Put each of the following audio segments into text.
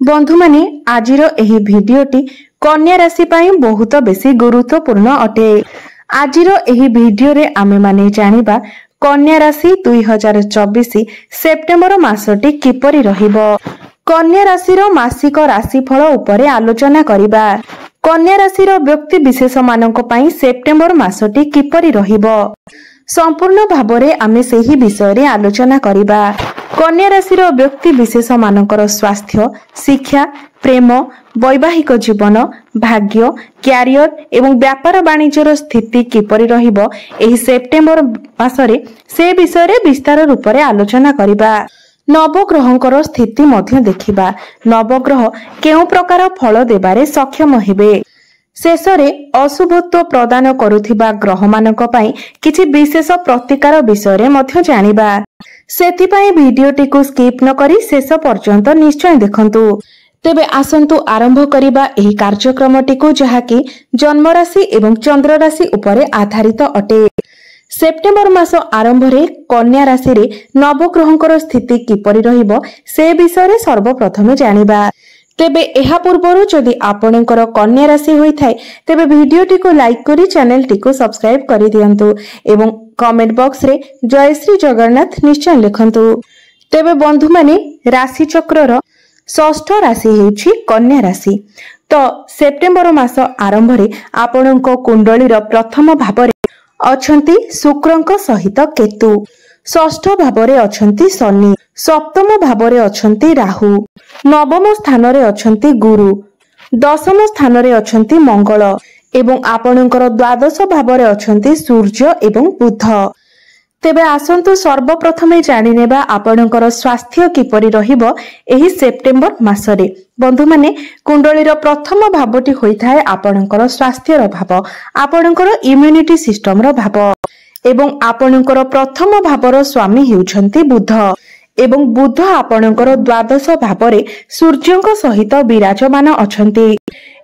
बंधु माने आजिर एही भिडियोटी कन्या राशि पाई बहुत बेसी गुरुत्वपूर्ण अटे। आजिर एही भिडियो रे आमे माने जानिबा कन्या राशि 2024 सेप्टेम्बर मासटी किपरि रहिबो। कन्या राशि मासिक राशिफल उपरे आलोचना करिबा। कन्या राशि व्यक्ति विशेष मानक पाई सेप्टेम्बर मासटी किपरि रहिबो संपूर्ण भाबरे आमे सेही विषय रे आलोचना करिबा। कन्या राशि व्यक्ति विशेष मानकर स्वास्थ्य, शिक्षा, प्रेम, वैवाहिक जीवन, भाग्य, क्यारियर एवं व्यापार वाणिज्यर स्थिति किपरि रहिबो एही सेप्टेम्बर मासरे से विषय रे विस्तार रूप रे आलोचना करिबा। नवग्रहंकर स्थिति मध्य देखिबा। नवग्रह केउ प्रकार फल देबारे सक्षम हेबे। शेषरे अशुभत्व प्रदान करुथिबा ग्रह मानक पई किछि विशेष प्रतिकार विषय रे मध्य जानिबा। सेथिपई भिडियोटी को स्किप न करी शेष पर्यंत निश्चय देखंतु। तेबे आसंतु आरंभ करिबा एही कार्यक्रमटी को जहाकी जन्म राशि एवं चंद्र राशि उपरे आधारित अटे। सेप्टेम्बर मास आरंभ रे कन्या राशि रे नवग्रहंकर स्थिति किपरि रहिबो से विषय रे सर्वप्रथम जानिबा। तेबे एहा पूर्वरु जदि आपणकर कन्या राशि होई थाए तेबे भिडियोटी को लाइक करी चैनल टी को सब्सक्राइब करि दियंतु एवं कमेंट बॉक्स रे जय श्री जगन्नाथ निश्चय लिखंतु। तेबे बंधु माने राशि चक्रर षष्ठ राशि हेउछि कन्या राशि। तो सेप्टेम्बर मास आरंभ रे आपणक कुंडलीर प्रथम भाबरे अछंती शुक्रंक सहित केतु, षष्ठ भाबरे अछंती शनि, सप्तम भाबरे अछंती राहु, नवम स्थान रे अछंती गुरु, दशम स्थान रे अछंती मंगल एवं आपणकर द्वादश भाबरे अछंती सूर्य एवं बुध। तेबे आसंतु सर्वप्रथमे जानिनेबा आपणकर स्वास्थ्य किपरि रहिबो एही सेप्टेम्बर मासरे। बंधु माने कुंडलीर प्रथम भावटी होइथाय आपणकर स्वास्थ्यर भाव, आपणकर इम्यूनिटी सिस्टम रो भाव एवं आपणकर प्रथम भावर स्वामी हेउछंती बुध एवं बुध आपणकर द्वादश भावरे सूर्यंक सहित विराजमान अछंती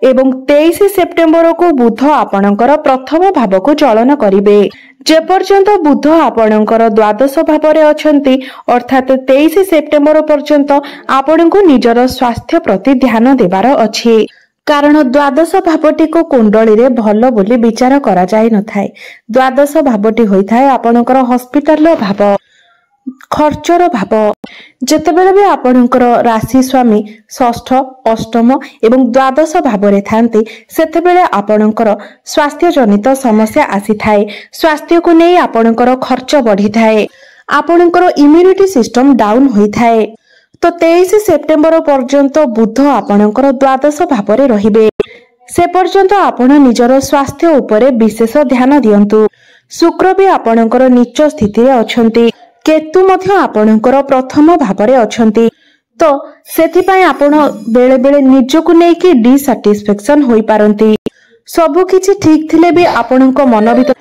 एवं 23 सेप्टेम्बर को बुध आपणकर प्रथम भाव को चलन करिवे। जे पर्यंत बुध आपणकर द्वादश भावरे अछंती अर्थात 23 सेप्टेम्बर पर्यंत आपणको निजर स्वास्थ्य प्रति ध्यान देबार अछि। कारण द्वादश भावटी को कुंडली रे भलो बोली विचार करा जाय न थाए। द्वादश भावटी होई थाए आपणकर हॉस्पिटल भाव, खर्चर भाव। जेतेबेले भी आपणकर राशि स्वामी षष्ठ, अष्टम एवं द्वादश भावरे थांती सेतेबेले आपणकर स्वास्थ्य जनित समस्या आसी थाए। स्वास्थ्य को नै आपणकर खर्च बढ़ी थाए, आपणकर इम्यूनिटी सिस्टम डाउन होई थाए। तो 23 सेप्टेम्बर पर्यंत बुध आपणकर द्वादश भावरे रहिबे। से पर्यंत आपण निजर स्वास्थ्य उपरे विशेष ध्यान दियंतु। शुक्र भी आपणकर नीच स्थिति रे अछंती, केतु मध्य आपणकर प्रथम भावरे अछंती। तो सेथिपई आपण बेले बेले निजको नै कि डिसैटिस्फैक्शन होई पारंती। सब किछि ठीक थिले भी आपणक मन भीतर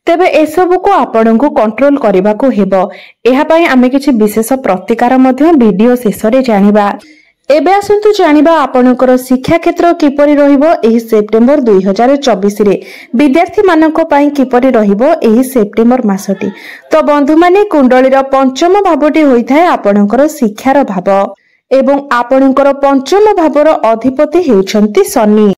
तेबे एसबु को आपणको कंट्रोल करबा को हेबो। एहा पई आमे किछि विशेष प्रतिकार मध्य वीडियो शेष रे जानिबा। एबे आसंतु जानिबा आपणकर शिक्षा क्षेत्र किपरि रहिबो एही सेप्टेम्बर 2024 रे विद्यार्थी मानक पई किपरि रहिबो एही सेप्टेम्बर मासटी। तो बंधु माने कुंडलीर पंचम भावटी होइथाय आपणकर शिक्षार भाव एवं आपणकर पंचम भावर अधिपति हेउछंती शनि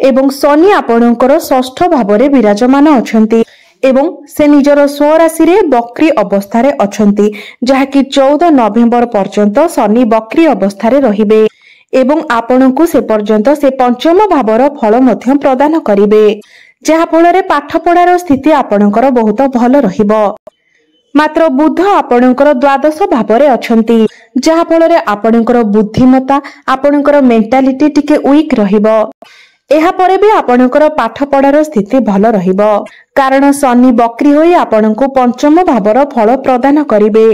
एवं शनि आपणकर षष्ठ भावरे विराजमान अछंती एवं से निजर स्वराशि रे बक्री अवस्था रे अछंती, जहाकी 14 नवेम्बर पर्यंत शनि बक्री अवस्था रे रहिबे एवं आपणकु से पर्यंत से पंचम भावर फल मध्य प्रदान करिवे, जहा फल रे पाठ पढ़ार स्थिति आपणकर बहुत भल रहिबो। मात्र बुध आपणकर द्वादश भावरे अछंती, जहा फल रे आपणकर बुद्धिमत्ता आपणकर मेंटालिटी टिके वीक रहिबो। एहा परे भी आपणकर पाठ पढ़ार स्थिति भल रहिबो, कारण शनि बक्री होई आपणको पंचम भावर फल प्रदान करिवे।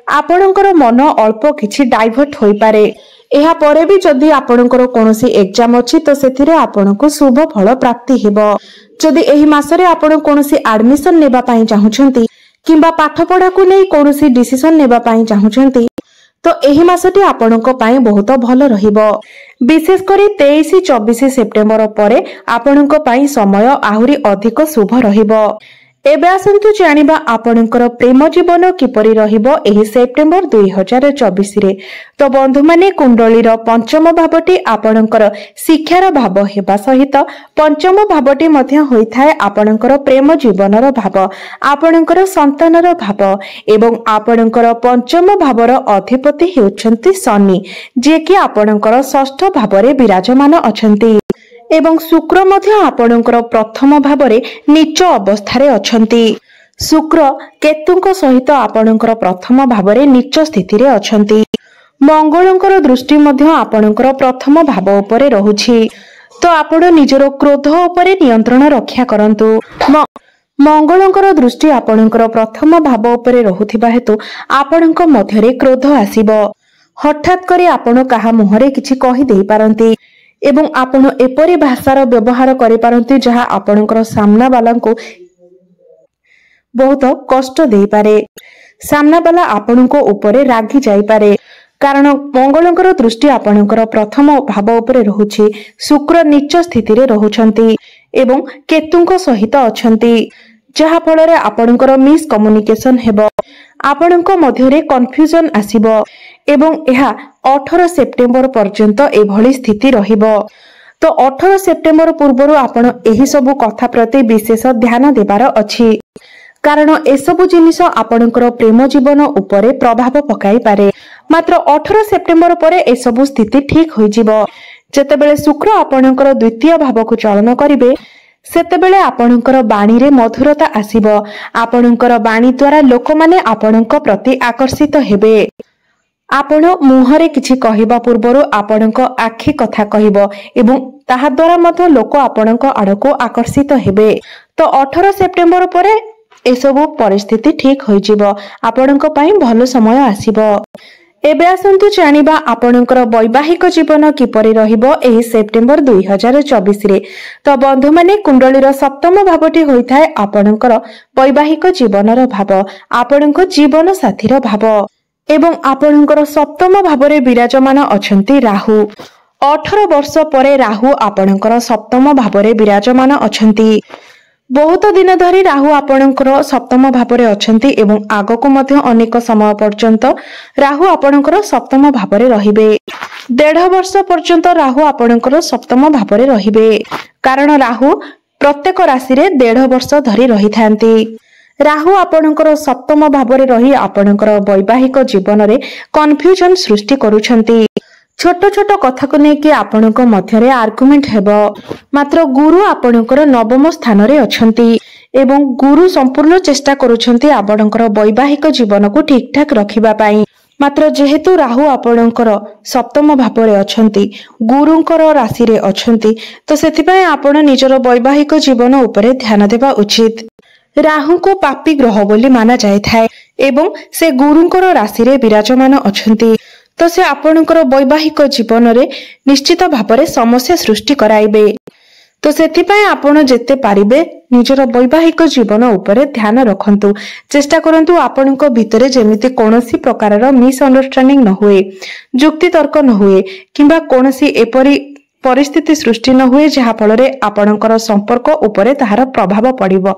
आपणकर मन अल्प किछि डाइवर्ट होई पारे। एहा परे भी जदि आपणकर कोनोसी एग्जाम अछि तो सेथिरे आपणको शुभ फल प्राप्ति हेबो। जदि एही मासरे आपण कोनोसी एडमिशन नेबा पई चाहुछंती किंबा पाठ पढ़ा को नै कोनोसी डिसिजन नेबा पई चाहुछंती तो एही मासटी आपणको पई बहुत भल रहिबो। विशेष करी 23-24 सेप्टेम्बर परे आपणको पई समय आहुरी अधिक शुभ रहिबो। एबे आसंतु जानिबा आपणकर प्रेम जीवन किपरि रहिबो एही सेप्टेम्बर 2024 रे। तो बंधु माने कुंडलीर पंचम भावटी आपणकर शिक्षार भाव हेबा सहित पंचम भावटी मध्य होइथाय आपणकर प्रेम जीवनर भाव, आपणकर संतानर भाव एवं आपणकर पंचम भावर अधिपति हेउछन्ति शनि, जे कि आपणकर षष्ठ भावरे विराजमान अछन्ति एवं शुक्र मध्य आपणकर प्रथम भावरे नीच अवस्थारे अछन्ति। शुक्र केतुंक सहित आपणकर प्रथम भावरे नीच स्थिति रे अछन्ति। मंगलंकर दृष्टि मध्य आपणकर प्रथम भाव उपरे रहुछि। तो आपण निजर क्रोध उपरे नियंत्रण रक्षा करंतु। मंगलंकर दृष्टि आपणकर प्रथम भाव उपरे रहुथिबा हेतु आपणक मध्यरे क्रोध आसीबो। हठात करे आपण काहा मुहरे किछि कहि देई पारंती एवं आपण एपरि भाषार व्यवहार करि पारंती जहा आपणकर सामना वालांको बहुत कष्ट देई पारे। सामना वाला आपणको उपरे रागी जाई पारे, कारण मंगलंकर दृष्टि आपणकर प्रथम भाव उपरे रहुछि। शुक्र नीच स्थिति रे रहुछंती एवं केतुंक सहित अछंती, जहा फଳରେ आपणकर मिस कम्युनिकेशन हेबो, आपणक मध्यरे कन्फ्यूजन आसीबो एवं एहा 18 सेप्टेम्बर पर्यंत एभली स्थिति रहिबो। तो 18 सेप्टेम्बर पूर्वरु आपण एही सब कथा प्रति विशेष ध्यान देबार अछि, कारण एसबु जिनिस आपणकर प्रेम जीवन उपरे प्रभाव पकाई पारे। मात्र 18 सेप्टेम्बर परे एसबु स्थिति ठीक होई जिवो। जेतेबेले शुक्र आपणकर द्वितीय भावको चलन करिवे सेतेबेले आपणकर बाणी रे मधुरता आसीबो। आपणकर बाणी द्वारा लोक माने आपणक प्रति आकर्षित हेबे। आपण मुहरे किछि कहिबा पूर्वरु आपणक आखि कथा कहिबो एवं ताहा द्वारा मध्य लोक आपणक आडको आकर्षित हेबे। तो 18 सेप्टेम्बर परे एसबु परिस्थिति ठीक होई जिवो, आपणक पई भलो समय आसीबो। एबे आसंतु जानिबा आपणकर वैवाहिक जीवन किपरि रहिबो एही सेप्टेम्बर 2024 रे। तो बंधु माने कुंडलीर सप्तम भावटी होइथाय आपणकर वैवाहिक जीवनर भाव, आपणक जीवन साथीर भाव एवं आपणकर सप्तम भावरे विराजमान अछंती राहु। 18 वर्ष परे राहु आपणकर सप्तम भावरे विराजमान अछंती। बहुत दिन धरी राहु आपणकर सप्तम भावरे अछंती एवं आगको मध्य अनेक समय पर्यंत राहु आपणकर सप्तम भावरे रहिबे। 1.5 वर्ष पर्यंत राहु आपणकर सप्तम भावरे रहिबे, कारण राहु प्रत्येक राशि रे 1.5 वर्ष धरी रहिथांती। राहु आपणकर सप्तम भावरे रही आपणकर वैवाहिक जीवन रे कन्फ्यूजन सृष्टि करूछंती। छोट छोट कथा को नेकी आपणक मध्यरे आर्गुमेंट हेबो। मात्र गुरु आपणकर नवम स्थान रे अछंती एवं गुरु संपूर्ण चेष्टा करूछंती आपणकर वैवाहिक जीवन को ठीक ठाक रखिबा पाई। मात्र जेहेतु राहु आपणकर सप्तम भावरे अछंती, गुरुंकर राशि रे अछंती, तो सेथिपय आपण निजर वैवाहिक जीवन उपरे ध्यान देबा उचित। राहु को पापी ग्रह बोली माना जाय थाए एवं से गुरुंकर राशि रे विराजमान अछंती, तो से आपणकर वैवाहिक जीवन रे निश्चित भावरे समस्या सृष्टि कराइबे। तो सेथिपय आपण जेते पारिबे निजर वैवाहिक जीवन उपरे ध्यान रखंतु। चेष्टा करंतु आपणक भितरे जेमिति कोनोसी प्रकारर मिसअंडरस्टैंडिंग न हुए, जुक्ति तर्क न हुए किंबा कोनोसी एपरि परिस्थिति सृष्टि न हुए जहा फଳରେ आपणकर संपर्क उपरे ताहार प्रभाव पड़िबो।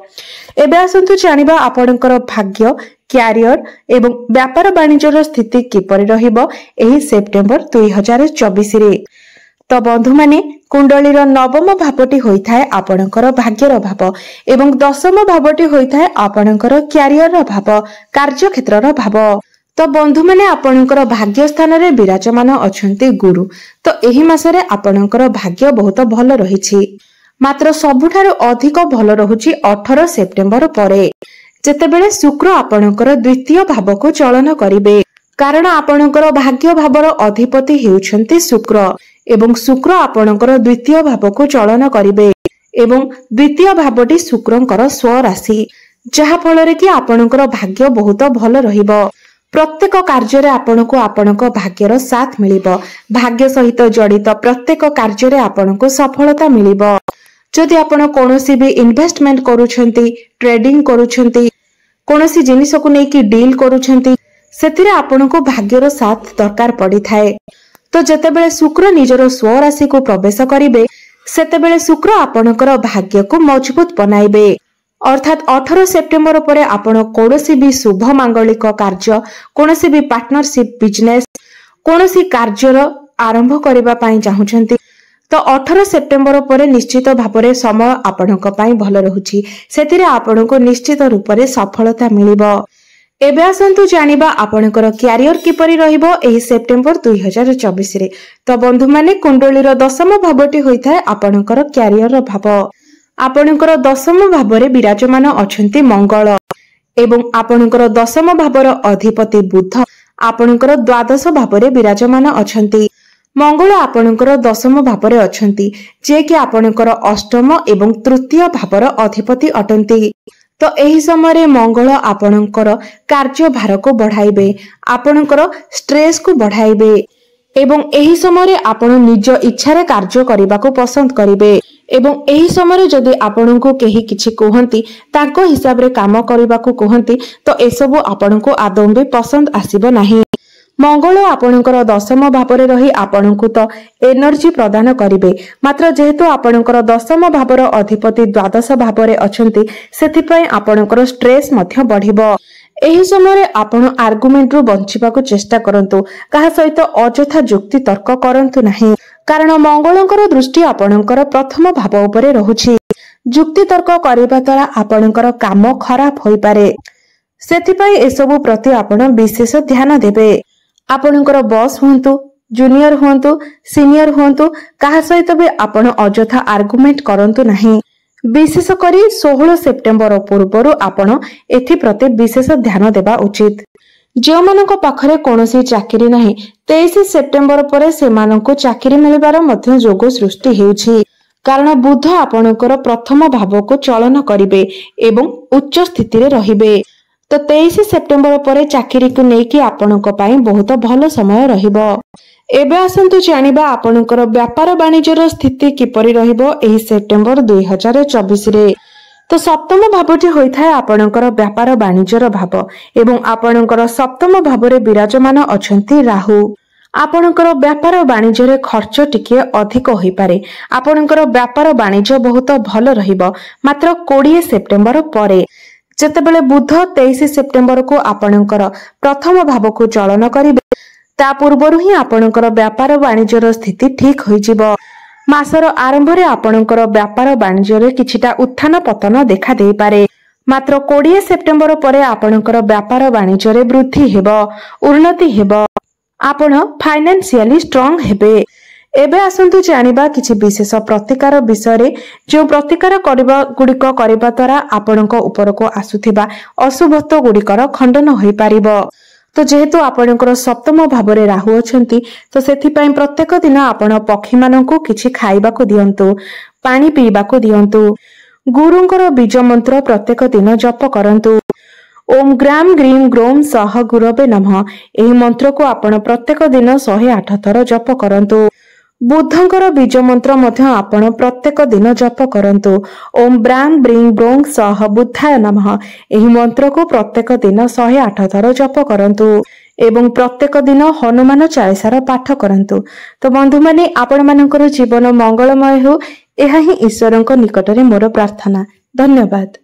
एबे आसंतु जानिबा आपणकर भाग्य, क्यारियर एवं व्यापार वाणिज्यर स्थिति किपरि रहिबो एही सेप्टेम्बर 2024 रे। तो बंधु माने कुंडलीर नवम भावटी होइथाय आपणकर भाग्यर भाव एवं दशम भावटी होइथाय आपणकर क्यारियर भाव, कार्य क्षेत्रर भाव। तो बंधु माने आपणकर भाग्य स्थान रे विराजमान अछंती गुरु। तो एही मासरे आपणकर भाग्य बहुत भल रहिछि। मात्र सबुठारु अधिक भल रहुछि 18 सेप्टेम्बर परे, जेतेबेले शुक्र आपणकर द्वितीय भाव को चलन करिवे। कारण आपणकर भाग्य भावर अधिपति हेउछंती शुक्र एवं शुक्र आपणकर द्वितीय भाव को चलन करिवे एवं द्वितीय भावटी शुक्रंकर स्वराशि, जहा फଳରେ कि आपणकर भाग्य बहुत भल रहिबो। प्रत्येक कार्य रे आपनको आपणक भाग्यर साथ मिलिबो। भाग्य सहित जड़ित प्रत्येक कार्य रे आपनको सफलता मिलिबो। जदि आपण कोनोसी भी इन्वेस्टमेंट करूछंती, ट्रेडिंग करूछंती, कोनोसी जिनिस को नेकी डील करूछंती, सेथिरे आपनको भाग्यर साथ दरकार पड़ी थाए। तो जेतेबेले शुक्र निजर स्वराशि को प्रवेश करिवे सेतेबेले शुक्र आपणकर भाग्य को मजबूत बनाइबे। अर्थात 18 सेप्टेम्बर पर आपण कौनसी भी शुभ मांगलिक कार्य कौनसी भी पार्टनरशिप बिजनेस कौनसी कार्यर आरंभ करबा पई चाहुचंती तो 18 सेप्टेम्बर पर निश्चित भाव समय आपणक पई भल रहुछि सेतिरे आपणको निश्चित रूप से सफलता मिलिबो। एबे आसंतु जानिबा आपणकर क्यारियर किपरि रहिबो एही सेप्टेम्बर 2024 रे। तो बंधु माने कुंडलीर दशम भावटी होइथाय आपणकर क्यारियर भाव। आपणकर दशम भाव रे विराजमान अछंती मंगल एवं आपणकर दशम भावर अधिपति बुध आपणकर द्वादश भाव रे विराजमान अछंती। मंगल आपणकर दशम भाव रे अछंती जे कि आपणकर अष्टम एवं तृतीय भावर अधिपति अटंती। तो एही समय मंगल आपणकर कार्यभार को बढ़ाइबे आपणकर स्ट्रेस को बढ़ाइबे एवं एही समय आपण निज इच्छारे कार्य करबा को पसंद करिवे एवं एही समय जदि आपणको केही किछि कहंती ताको हिसाब रे काम करबा को कहंती तो एसबु आपणको आदौ भी पसंद आसीबो नाही। मंगल आपणकर दशम भाव रे रही आपणको तो एनर्जी प्रदान करिवे मात्र जेहेतु आपणकर दशम भावर अधिपति द्वादश भाव रे अछंती सेथिपय आपणकर स्ट्रेस मध्य बढ़िबो। एही समय आपण आर्गुमेंट रु बंचिबा को चेष्टा करंतु कहा सहित अजथा जुक्ति तर्क करंतु नाही कारण मंगलकर दृष्टि आपणकर प्रथम भाव उपरे रहुछि। जुक्ति तर्क करबा द्वारा आपणकर काम खराब होई पारे सेथिपय एसबु प्रति आपण विशेष ध्यान देबे। आपणकर बॉस हुंतु जूनियर हुंतु सीनियर हुंतु कहा सहित भी आपण अजथा आर्गुमेंट करंतु नाही। विशेष करी 16 सेप्टेम्बर पूर्व आपण एथि प्रति विशेष ध्यान देबा उचित। जो मानक पाखरे कोनोसी चाकरी नाही 23 सेप्टेम्बर पर सेमाननको चाकरी मिलबार मध्य जोग सृष्टि हेउछि कारण बुध आपणकर प्रथम भाव को चलन करिवे एवं उच्च स्थिति रे रहिबे। तो 23 सेप्टेम्बर पर चाकरी को नेकी आपणक पई बहुत भलो समय रहिबो। एबे आसंतु जानिबा आपणकर व्यापार वाणिज्यर स्थिति किपरि रहिबो एही सेप्टेम्बर 2024 रे। तो सप्तम भावटी होइथाय आपणकर व्यापार वाणिज्यर भाव एवं आपणकर सप्तम भाव रे विराजमान अछंती राहु। आपणकर व्यापार वाणिज्य खर्च टिके अधिक होई पारे आपणकर व्यापार वाणिज्य बहुत भलो रहिबो मात्र 20 सेप्टेम्बर परे जेतेबेले बुध 23 सेप्टेम्बर को आपणकर प्रथम भाव को चलन करिवे ता पूर्वरु ही आपणकर व्यापार वाणिज्यर स्थिति ठीक होई जिवो। मासर आरंभ रे आपणकर व्यापार वाणिज्य किछिटा उत्थान पतन देखा देई पारे मात्र 20 सेप्टेम्बर परे आपणकर व्यापार वाणिज्य वृद्धि हेबो उन्नति हेबो आपण फाइनेंशियली स्ट्रांग हेबे। एबे आसंतु जानिबा किछि विशेष प्रतिकार विषय जो प्रतिकार गुड़िक करबा द्वारा आपणक ऊपर को आसुथिबा अशुभत्व गुड़िकर खंडन होई पारिबो। तो जेहेतु आपणकर सप्तम भाव रे राहु अछंती तो सेथिपई प्रत्येक दिन आपण पक्षी माननकु किछि खाइबा को दियंतु पानी पीबा को दियंतु गुरुंकर बीज मंत्र प्रत्येक दिन जप करंतु ओम ग्राम ग्रीम ग्रोम सह गुरवे नमः एही मंत्र को आपण प्रत्येक दिन 108 थर जप करंतु। बुद्धंकर बीज मंत्र मध्य आपण प्रत्येक दिन जप करंतु ओम ब्राम ब्रीं ब्रों सह बुद्धाय नमः एही मंत्र को प्रत्येक दिन 108 थर जप करंतु एवं प्रत्येक दिन हनुमान चालीसार पाठ करंतु। तो बंधु माने आपण मानकर जीवन मंगलमय हो एहा ही ईश्वरंक निकटरे मोर प्रार्थना। धन्यवाद।